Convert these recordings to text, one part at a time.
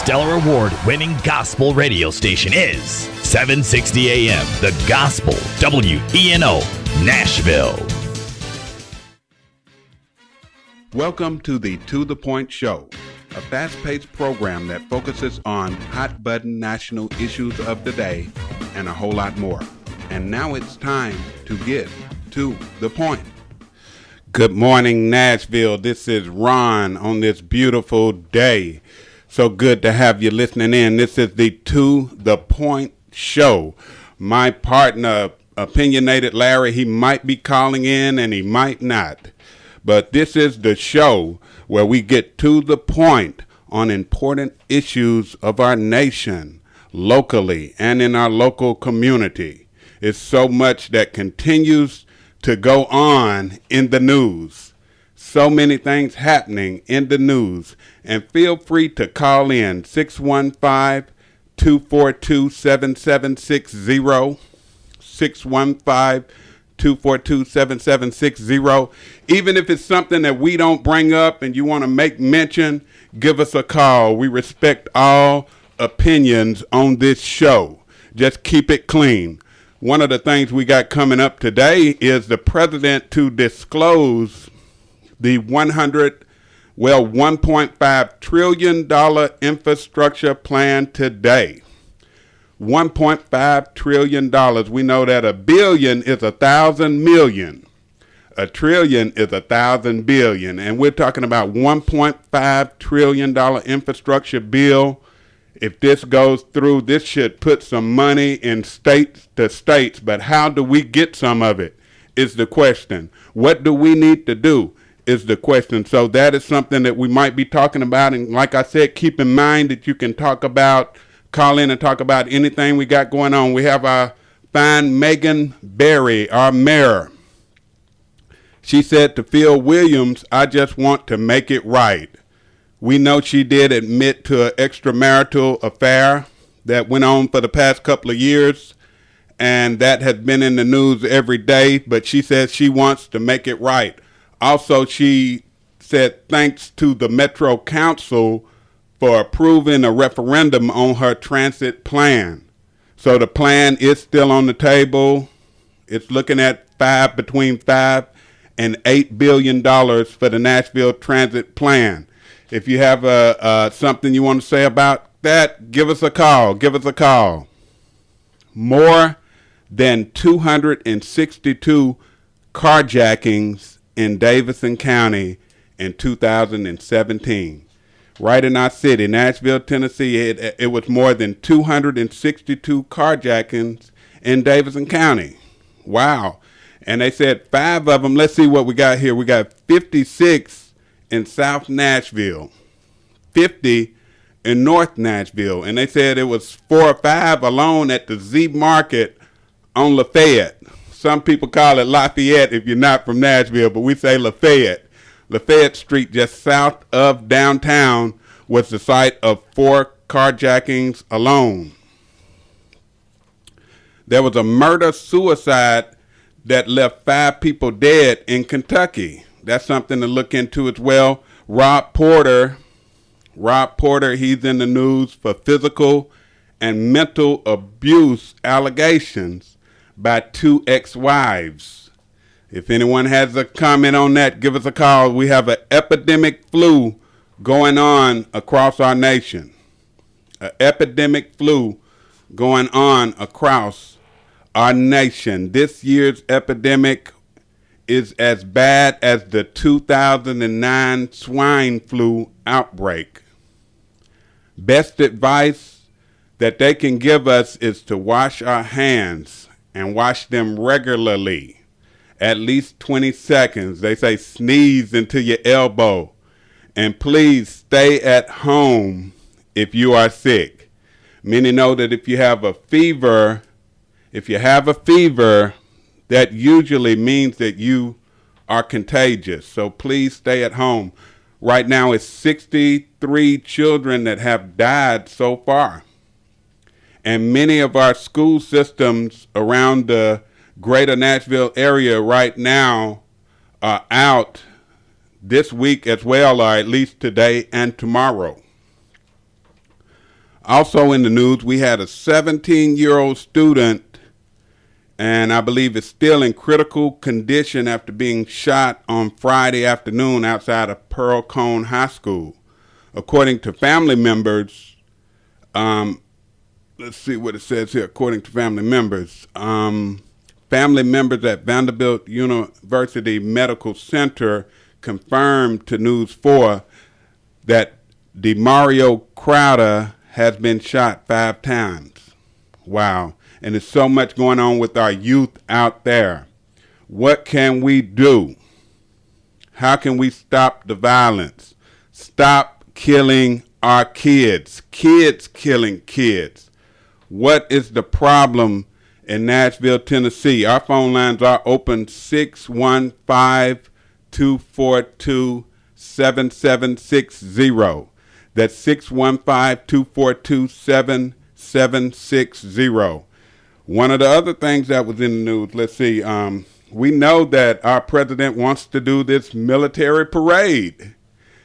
Stellar Award-winning gospel radio station is 760 AM, The Gospel, WENO, Nashville. Welcome to the To The Point Show, a fast-paced program that focuses on hot-button national issues of the day and a whole lot more. And now it's time to get to the point. Good morning, Nashville. This is Ron on this beautiful day. So good to have you listening in. This is the To The Point Show. My partner, Opinionated Larry, he might be calling in and he might not. But this is the show where we get to the point on important issues of our nation, locally and in our local community. It's so much that continues to go on in the news. So many things happening in the news. And feel free to call in 615-242-7760, 615-242-7760. Even if it's something that we don't bring up and you want to make mention, give us a call. We respect all opinions on this show. Just keep it clean. One of the things we got coming up today is the president to disclose the $1.5 trillion infrastructure plan today. $1.5 trillion. We know that a billion is 1,000 million. A trillion is 1,000 billion. And we're talking about $1.5 trillion infrastructure bill. If this goes through, this should put some money in states to states. But how do we get some of it is the question. What do we need to do is the question. So that is something that we might be talking about. And like I said, keep in mind that you can call in and talk about anything we got going on. We have our fine Megan Berry, our mayor. She said to Phil Williams, "I just want to make it right." We know she did admit to an extramarital affair that went on for the past couple of years, and that has been in the news every day, but she says she wants to make it right. Also, she said thanks to the Metro Council for approving a referendum on her transit plan. So the plan is still on the table. It's looking at between $5 and $8 billion for the Nashville transit plan. If you have something you want to say about that, give us a call. Give us a call. More than 262 carjackings in Davidson County in 2017. Right in our city, Nashville, Tennessee, it was more than 262 carjackings in Davidson County. Wow. And they said 5 of them, let's see what we got here. We got 56 in South Nashville, 50 in North Nashville. And they said it was 4 or 5 alone at the Z Market on Lafayette. Some people call it Lafayette if you're not from Nashville, but we say Lafayette. Lafayette Street, just south of downtown, was the site of 4 carjackings alone. There was a murder-suicide that left 5 people dead in Kentucky. That's something to look into as well. Rob Porter, he's in the news for physical and mental abuse allegations by 2 ex-wives. If anyone has a comment on that, give us a call. We have an epidemic flu going on across our nation. An epidemic flu going on across our nation. This year's epidemic is as bad as the 2009 swine flu outbreak. Best advice that they can give us is to wash our hands and wash them regularly, at least 20 seconds. They say sneeze into your elbow. And please stay at home if you are sick. Many know that if you have a fever, that usually means that you are contagious. So please stay at home. Right now it's 63 children that have died so far. And many of our school systems around the greater Nashville area right now are out this week as well, or at least today and tomorrow. Also in the news, we had a 17-year-old student, and I believe is still in critical condition after being shot on Friday afternoon outside of Pearl Cone High School. According to family members, let's see what it says here. According to family members at Vanderbilt University Medical Center confirmed to News 4 that DeMario Crowder has been shot 5 times. Wow. And there's so much going on with our youth out there. What can we do? How can we stop the violence? Stop killing our kids. Kids killing kids. What is the problem in Nashville, Tennessee? Our phone lines are open 615-242-7760. That's 615-242-7760. One of the other things that was in the news, let's see, we know that our president wants to do this military parade.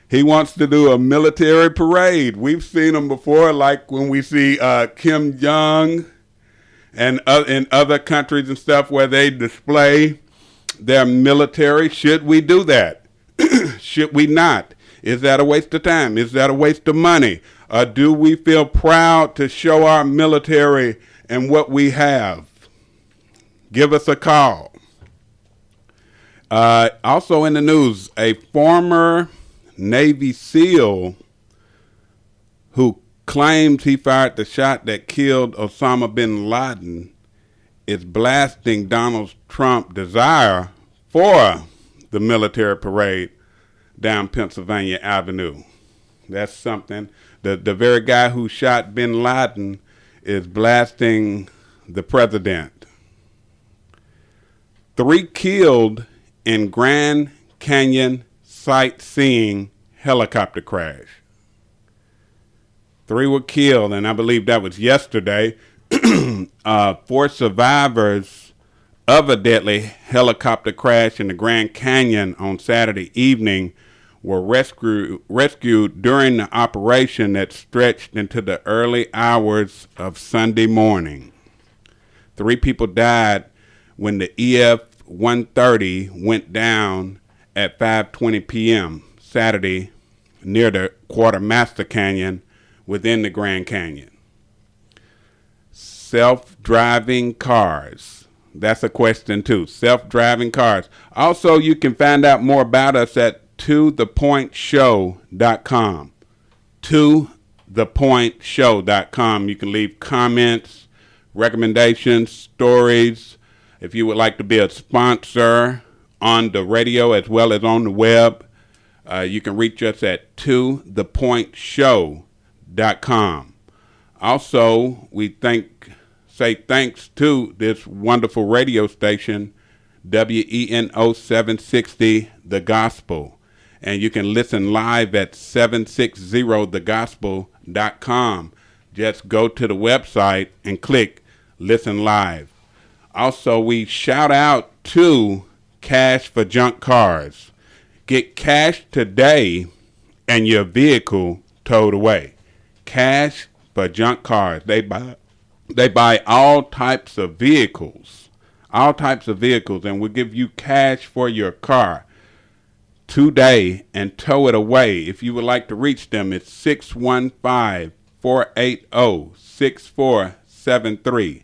He wants to do a military parade. We've seen them before, like when we see Kim Jong and in other countries and stuff where they display their military. Should we do that? Should we not? Is that a waste of time? Is that a waste of money? Or do we feel proud to show our military and what we have? Give us a call. Also in the news, a former Navy SEAL who claims he fired the shot that killed Osama bin Laden is blasting Donald Trump's desire for the military parade down Pennsylvania Avenue. That's something. The very guy who shot bin Laden is blasting the president. 3 killed in Grand Canyon sightseeing helicopter crash. 3 were killed, and I believe that was yesterday. 4 survivors of a deadly helicopter crash in the Grand Canyon on Saturday evening were rescued during the operation that stretched into the early hours of Sunday morning. 3 people died when the EF-130 went down at 5:20 p.m. Saturday near the Quartermaster Canyon within the Grand Canyon. Self-driving cars. That's a question too. Self-driving cars. Also, you can find out more about us at tothepointshow.com. tothepointshow.com. You can leave comments, recommendations, stories. If you would like to be a sponsor on the radio as well as on the web, you can reach us at tothepointshow.com. Also, we say thanks to this wonderful radio station, WENO 760 The Gospel. And you can listen live at 760thegospel.com. Just go to the website and click Listen Live. Also, we shout out to Cash for Junk Cars. Get cash today and your vehicle towed away. Cash for Junk Cars. They buy all types of vehicles. And will give you cash for your car today and tow it away. If you would like to reach them, it's 615-480-6473.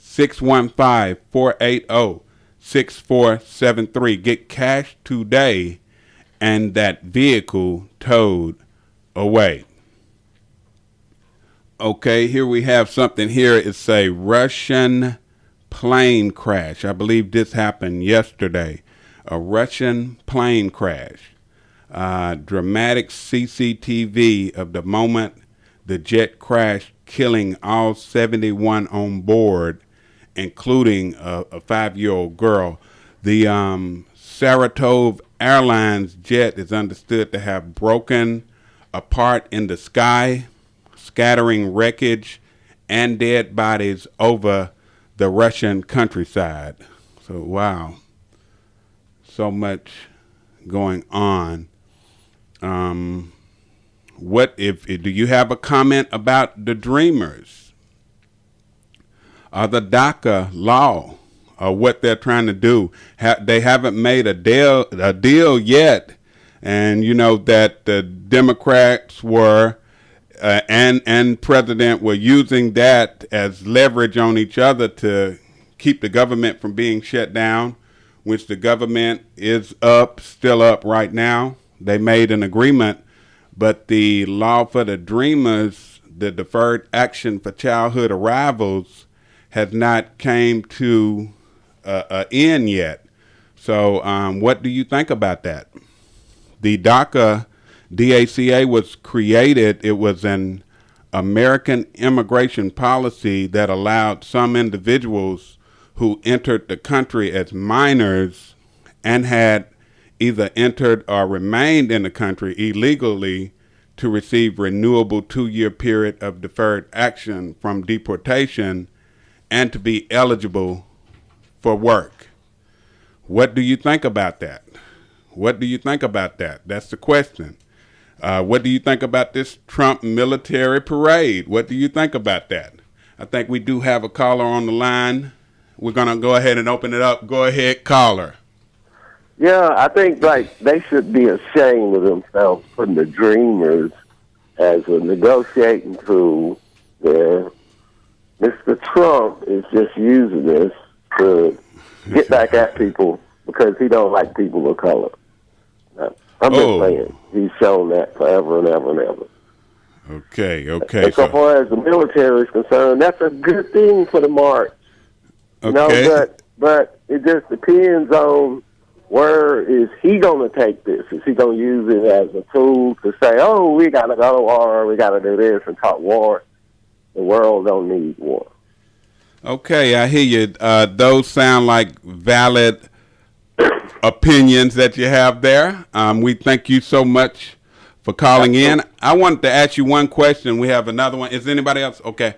615-480-6473. Get cash today and that vehicle towed away. Okay, here we have something here. It's a Russian plane crash. I believe this happened yesterday. A Russian plane crash. Dramatic CCTV of the moment the jet crashed, killing all 71 on board, including a 5-year-old girl. The Saratov Airlines jet is understood to have broken apart in the sky, scattering wreckage and dead bodies over the Russian countryside. So, wow. So much going on. what if do you have a comment about the Dreamers, the DACA law, what they're trying to do? They haven't made a deal yet, and you know that the Democrats were and president were using that as leverage on each other to keep the government from being shut down, which the government is still up right now. They made an agreement, but the law for the Dreamers, the deferred action for childhood arrivals, has not came to an end yet. So what do you think about that? The DACA was created. It was an American immigration policy that allowed some individuals who entered the country as minors and had either entered or remained in the country illegally to receive renewable 2-year period of deferred action from deportation and to be eligible for work. What do you think about that? What do you think about that? That's the question. What do you think about this Trump military parade? What do you think about that? I think we do have a caller on the line. We're going to go ahead and open it up. Go ahead, caller. Yeah, I think they should be ashamed of themselves putting the Dreamers as a negotiating tool there. Mr. Trump is just using this to get back at people because he don't like people of color. I'm just saying, he's shown that forever and ever and ever. Okay. And so far as the military is concerned, that's a good thing for the march. Okay. You know, but it just depends on where is he going to take this. Is he going to use it as a tool to say, oh, we got to go to war, we got to do this and talk war? The world don't need war. Okay, I hear you. Those sound like valid opinions that you have there. We thank you so much for calling in. I wanted to ask you one question. We have another one. Is anybody else? Okay.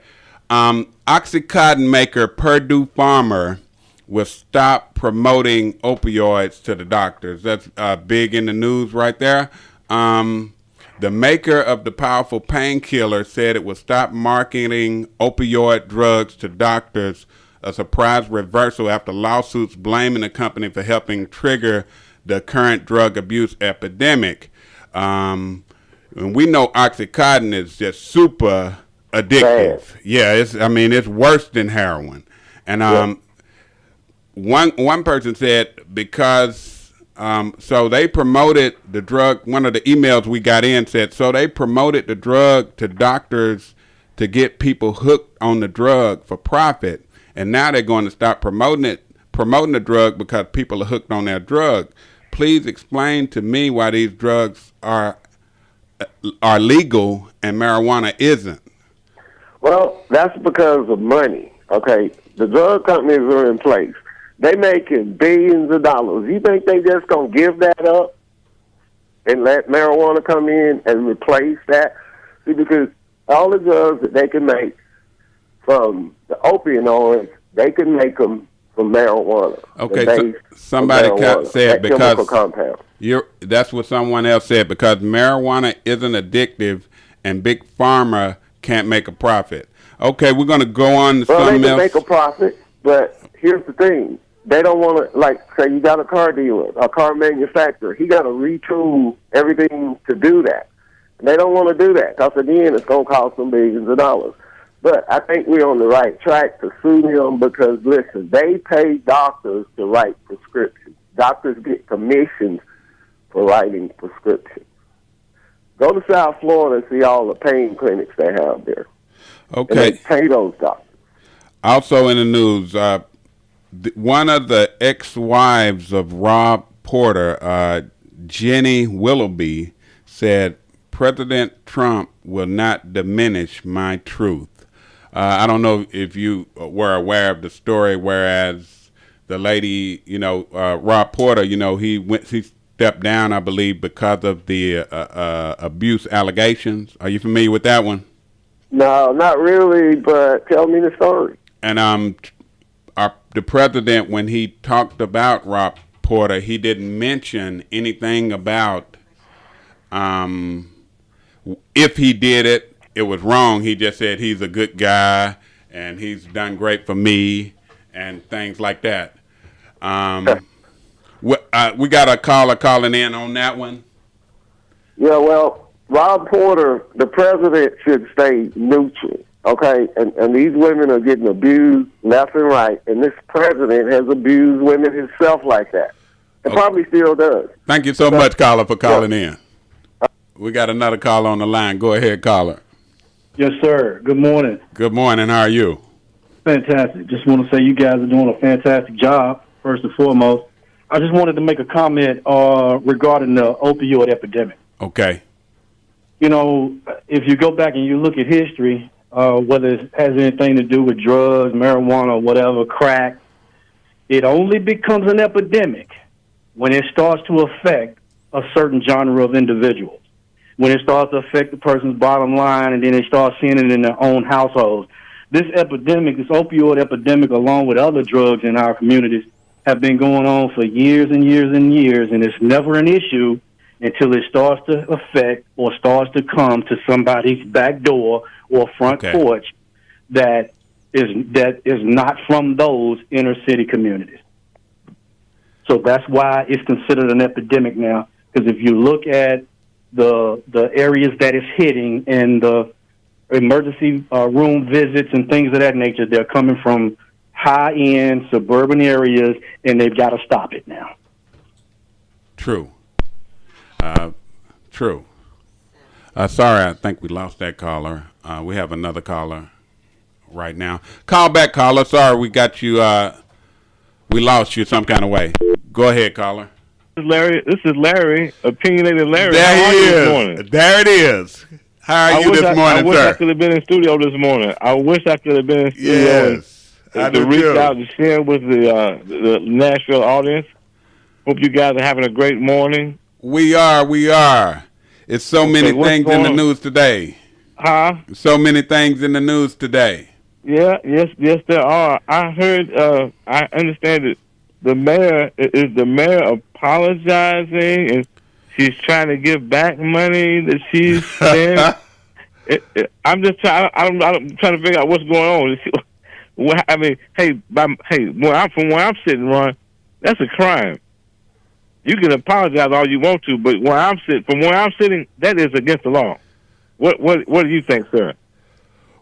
Oxycontin maker Purdue Pharma will stop promoting opioids to the doctors. That's big in the news right there. The maker of the powerful painkiller said it will stop marketing opioid drugs to doctors, a surprise reversal after lawsuits blaming the company for helping trigger the current drug abuse epidemic. And we know Oxycontin is just super addictive. Yeah, it's worse than heroin. And one person said because so they promoted the drug. One of the emails we got in said so they promoted the drug to doctors to get people hooked on the drug for profit, and now they're going to stop promoting the drug because people are hooked on their drug. Please explain to me why these drugs are legal and marijuana isn't. Well, that's because of money. Okay, the drug companies are in place. They making billions of dollars. You think they just gonna give that up and let marijuana come in and replace that? See, because all the drugs that they can make from the opioids, they can make them from marijuana. Okay, so somebody said because that's what someone else said, because marijuana isn't addictive and big pharma can't make a profit. Okay, we're going to go on to something else. They can make a profit, but here's the thing. They don't want to, like, say you got a car dealer, a car manufacturer. He got to retool everything to do that. And they don't want to do that because, again, it's going to cost them billions of dollars. But I think we're on the right track to sue them because, listen, they pay doctors to write prescriptions. Doctors get commissions for writing prescriptions. Go to South Florida and see all the pain clinics they have there. Okay. And they pay those doctors. Also in the news, one of the ex-wives of Rob Porter, Jenny Willoughby, said, President Trump will not diminish my truth. I don't know if you were aware of the story, whereas the lady, Rob Porter, he stepped down, I believe, because of the abuse allegations. Are you familiar with that one? No, not really, but tell me the story. And the president, when he talked about Rob Porter, he didn't mention anything about if he did it, it was wrong. He just said he's a good guy and he's done great for me and things like that. We got a caller calling in on that one. Yeah, well, Rob Porter, the president, should stay neutral, okay? And these women are getting abused left and right, and this president has abused women himself like that. And probably still does. Thank you so much, caller, for calling in. We got another caller on the line. Go ahead, caller. Yes, sir. Good morning. Good morning. How are you? Fantastic. Just want to say you guys are doing a fantastic job, first and foremost. I just wanted to make a comment regarding the opioid epidemic. Okay. You know, if you go back and you look at history, whether it has anything to do with drugs, marijuana, whatever, crack, it only becomes an epidemic when it starts to affect a certain genre of individuals. When it starts to affect the person's bottom line and then they start seeing it in their own households. This epidemic, this opioid epidemic, along with other drugs in our communities, have been going on for years and years and years, and it's never an issue until it starts to affect or starts to come to somebody's back door or front porch that is not from those inner city communities. So that's why it's considered an epidemic now, because if you look at the areas that it's hitting and the emergency room visits and things of that nature, they're coming from high-end suburban areas, and they've got to stop it now. True. True. Sorry, I think we lost that caller. We have another caller right now. Call back, caller. Sorry, we got you. We lost you some kind of way. Go ahead, caller. This is Larry, Opinionated Larry. There he is. There it is. How are you this morning, I wish sir? I could have been in studio this morning. I wish I could have been in studio. Yes, I to do reach too. out and share with the Nashville audience. Hope you guys are having a great morning. We are. It's so many things in the news today. Huh? So many things in the news today. Yeah, yes, there are. I heard, I understand that the mayor apologizing and she's trying to give back money that she's spent. I'm just trying. I'm trying to figure out what's going on. I mean, from where I'm sitting, Ron, that's a crime. You can apologize all you want to, but from where I'm sitting, that is against the law. What do you think, sir?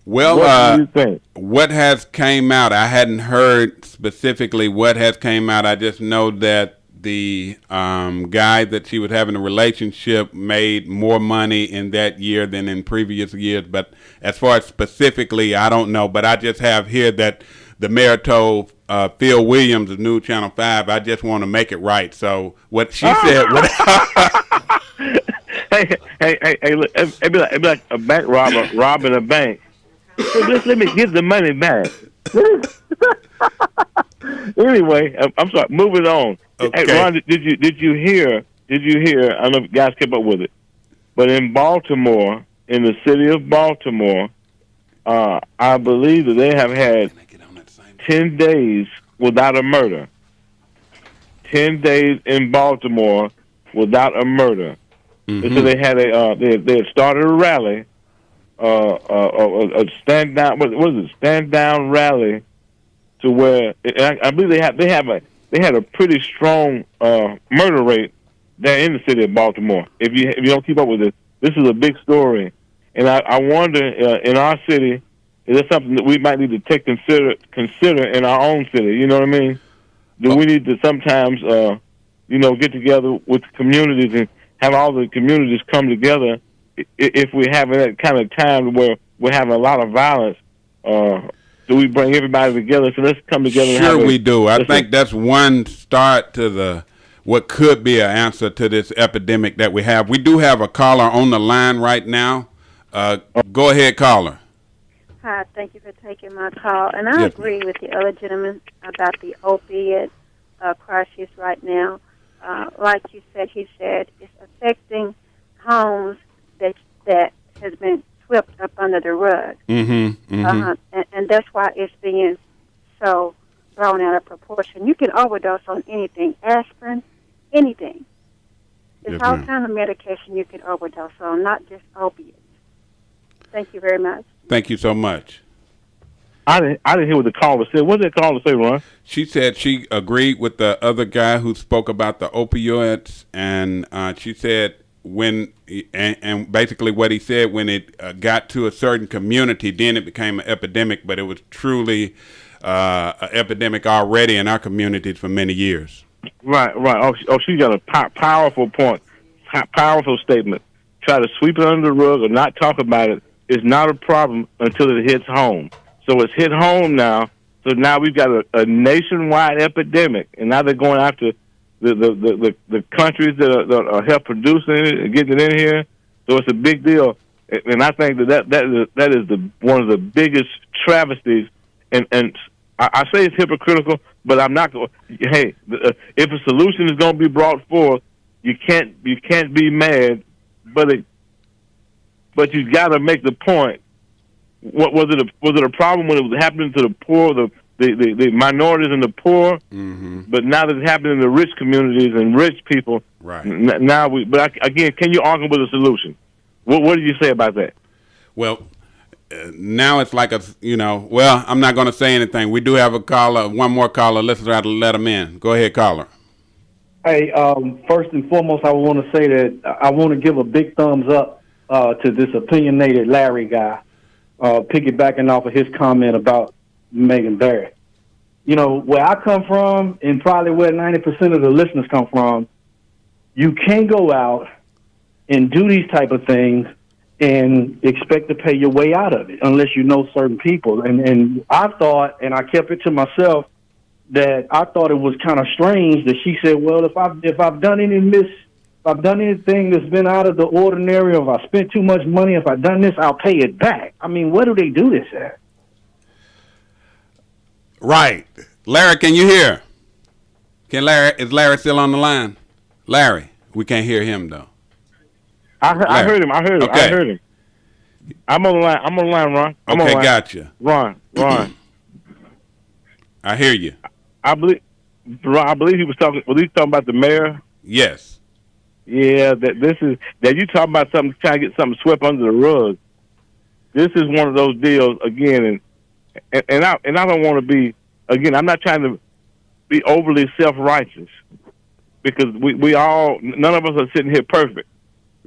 Well, what do you think? What has came out? I hadn't heard specifically what has came out. I just know that the guy that she was having a relationship made more money in that year than in previous years. But as far as specifically, I don't know. But I just have here that the mayor told Phil Williams of New Channel 5, I just want to make it right. So what she said... Hey, look, it'd be like a bank robber robbing a bank. So just let me give the money back. Anyway, I'm sorry. Moving on. Okay. Hey, Ron, did you hear? I don't know if you guys kept up with it, but in Baltimore, in the city of Baltimore, I believe that they have had 10 days without a murder. 10 days in Baltimore without a murder. Mm-hmm. So they had they had started a rally. A stand down. What is it? Stand down rally, to where I believe they had a pretty strong murder rate there in the city of Baltimore. If you don't keep up with this is a big story, and I wonder in our city, is there something that we might need to consider in our own city? You know what I mean? Do we need to sometimes get together with the communities and have all the communities come together? If we're having that kind of time where we're having a lot of violence, do we bring everybody together? So let's come together. Sure, we do. I think that's one start to what could be an answer to this epidemic that we have. We do have a caller on the line right now. Go ahead, caller. Hi, thank you for taking my call. And I agree with the other gentleman about the opiate crisis right now. Like you said, he said it's affecting homes that has been swept up under the rug. Mm-hmm, mm-hmm. And that's why it's being so blown out of proportion. You can overdose on anything, aspirin, anything. There's Yes, all ma'am. kind of medication you can overdose on, not just opiates. Thank you very much. Thank you so much. I didn't hear what the caller said. What did the caller say, Ron? She said she agreed with the other guy who spoke about the opioids, and she said and basically what he said, when it got to a certain community, then it became an epidemic, but it was truly an epidemic already in our communities for many years. Right. Oh, she got a powerful point, powerful statement. Try to sweep it under the rug or not talk about it is not a problem until it hits home. So it's hit home now. So now we've got a nationwide epidemic, and now they're going after the countries that are help producing it and getting it in here. So it's a big deal, and I think that is one of the biggest travesties. And I say it's hypocritical, but I'm not going. Hey, if a solution is going to be brought forth, you can't be mad, but you got to make the point. What was it a problem when it was happening to the poor, the minorities and the poor? Mm-hmm. But now that it's happening in the rich communities and rich people, Right. Now again, can you argue with a solution? What do you say about that? Well, now it's like well, I'm not going to say anything. We do have a caller, one more caller. Let's try to let him in. Go ahead, caller. Hey, first and foremost, I want to say that I want to give a big thumbs up to this opinionated Larry guy, piggybacking off of his comment about Megan Barrett. You know, where I come from, and probably where 90% of the listeners come from, you can't go out and do these type of things and expect to pay your way out of it unless you know certain people. And I thought, and I kept it to myself, that I thought it was kind of strange that she said, well, if I've done anything that's been out of the ordinary, or if I spent too much money, if I've done this, I'll pay it back. I mean, where do they do this at? Right. Larry, can you hear? Is Larry still on the line? Larry, we can't hear him though. I heard him. Okay. I heard him. I'm on the line, Ron. I'm on the line. Gotcha. Ron. I hear you. I believe he was talking. Was he talking about the mayor? Yes. Yeah, that you talking about something, trying to get something swept under the rug. This is one of those deals again, and I don't want to be, again, I'm not trying to be overly self-righteous, because we all, none of us are sitting here perfect.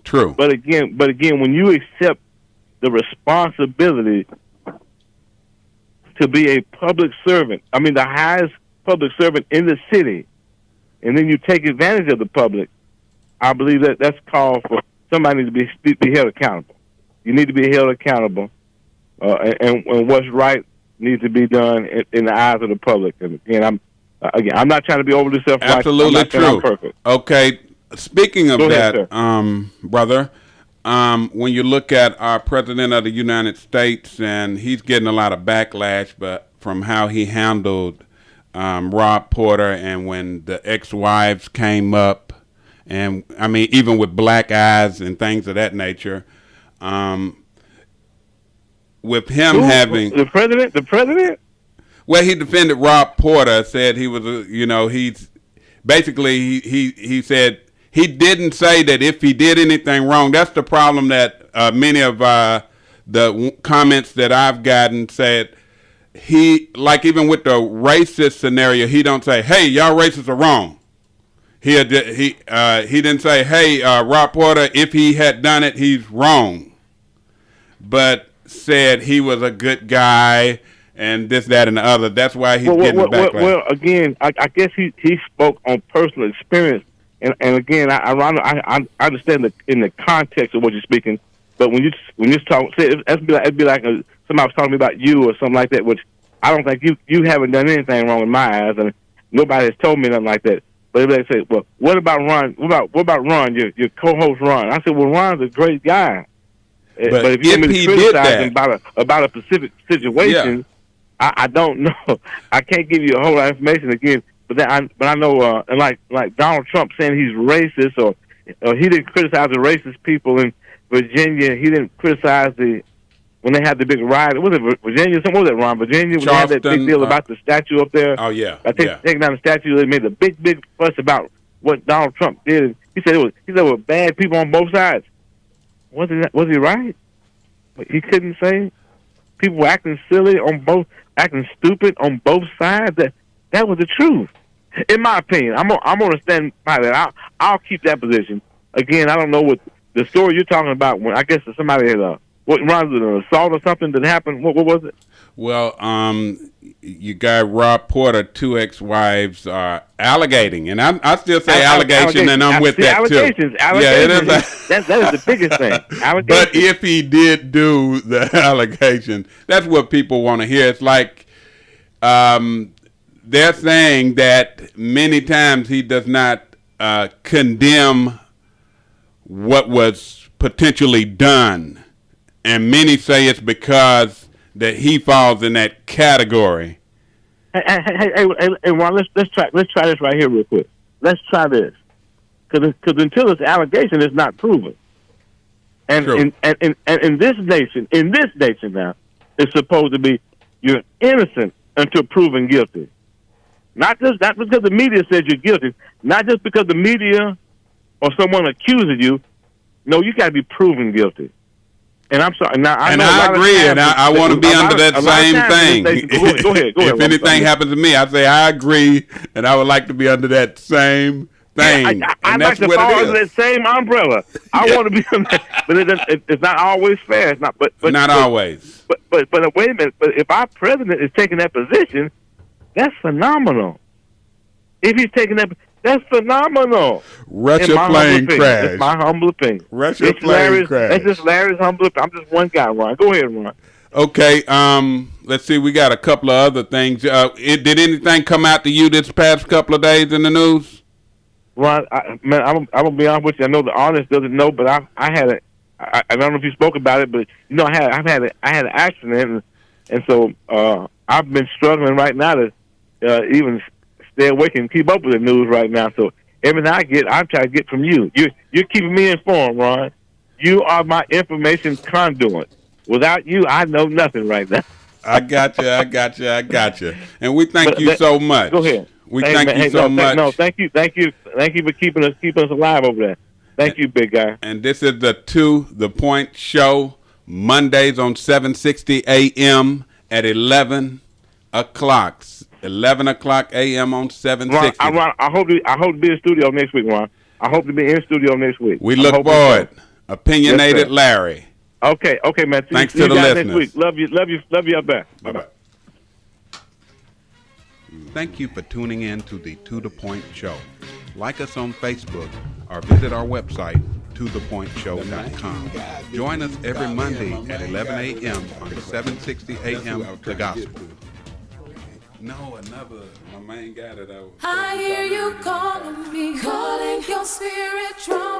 True. But again, when you accept the responsibility to be a public servant, I mean the highest public servant in the city, and then you take advantage of the public, I believe that's called for somebody to be held accountable. You need to be held accountable, and what's right needs to be done in the eyes of the public. And again, I'm not trying to be overly self-righteous. Absolutely true. I'm perfect. Okay. Speaking of ahead, that, brother, when you look at our president of the United States, and he's getting a lot of backlash, but from how he handled Rob Porter, and when the ex-wives came up, and I mean even with black eyes and things of that nature, with him having the president. Well, he defended Rob Porter, said he was he's basically he said. He didn't say that if he did anything wrong. That's the problem that many of the comments that I've gotten said. He, like even with the racist scenario, he don't say, "Hey, y'all racists are wrong." He didn't say, "Hey, Rob Porter, if he had done it, he's wrong," but said he was a good guy and this, that, and the other. That's why he's getting the backlash. Well, again, I guess he spoke on personal experience. And again, I understand in the context of what you're speaking, but when you talk, say it'd be like somebody was talking about you or something like that, which I don't think you haven't done anything wrong in my eyes, and nobody has told me nothing like that. But if they say, well, what about Ron? What about Ron? Your co-host Ron? I said, well, Ron's a great guy, but if you want me to criticize him about a specific situation, yeah. I don't know. I can't give you a whole lot of information again. But I know, and like Donald Trump saying he's racist, or he didn't criticize the racist people in Virginia. He didn't criticize when they had the big riot. Was it Virginia? What was that, Ron? Virginia? When they had that big deal about the statue up there. Oh yeah. Taking down the statue, they made a big fuss about what Donald Trump did. He said it was bad people on both sides. Was he right? He couldn't say people were acting silly acting stupid on both sides. That was the truth, in my opinion. I'm gonna stand by that. I'll keep that position. Again, I don't know what the story you're talking about. When I guess somebody had an assault or something that happened. What was it? Well, you got Rob Porter, 2 ex-wives allegating, and I still say allegation, and I'm with that allegations, too. Allegations. Yeah, it is. That is the biggest thing. But if he did do the allegation, that's what people want to hear. It's like they're saying that many times he does not condemn what was potentially done, and many say it's because that he falls in that category. Hey, Ron, let's try this right here real quick. Let's try this, because until it's allegation, it's not proven. And in this nation now, it's supposed to be you're innocent until proven guilty. Not because the media says you're guilty, not just because the media or someone accuses you. No, you got to be proven guilty. And I'm sorry. Now, I agree, and I want to be under that same thing. Go ahead. If anything happens to me, I say I agree, and I would like to be under that same thing. I'd like to fall under that same umbrella. I want to be under that, but it's not always fair. It's not, but not always. But wait a minute. But if our president is taking that position, that's phenomenal. If he's taking that's phenomenal. Russia plane crash. That's my humble opinion. Russia plane crash. That's just Larry's humble opinion. I'm just one guy, Ron. Go ahead, Ron. Okay, let's see. We got a couple of other things. Did anything come out to you this past couple of days in the news? Ron, I'm gonna be honest with you. I know the audience doesn't know, but I don't know if you spoke about it, but you know, I had an accident, and so I've been struggling right now to even stay awake and keep up with the news right now. So everything I'm trying to get from you. You're keeping me informed, Ron. You are my information conduit. Without you, I know nothing right now. I got you. And we thank you so much. Go ahead. Thank you so much. Thank you for keeping us alive over there. Thank you, big guy. And this is the To The Point Show, Mondays on 760 a.m. at 11 o'clock. 11 o'clock a.m. on 760. Ron, I hope to be in studio next week, Ron. I hope to be in studio next week. We look forward. Opinionated yes, Larry. Okay, man. Thanks to the listeners. Next week. Love you up there. Bye-bye. Thank you for tuning in to the To The Point Show. Like us on Facebook or visit our website, tothepointshow.com. Join us every Monday at 11 a.m. on 760 a.m. The Gospel. No, my main guy that I hear you calling me, calling your spirit drum.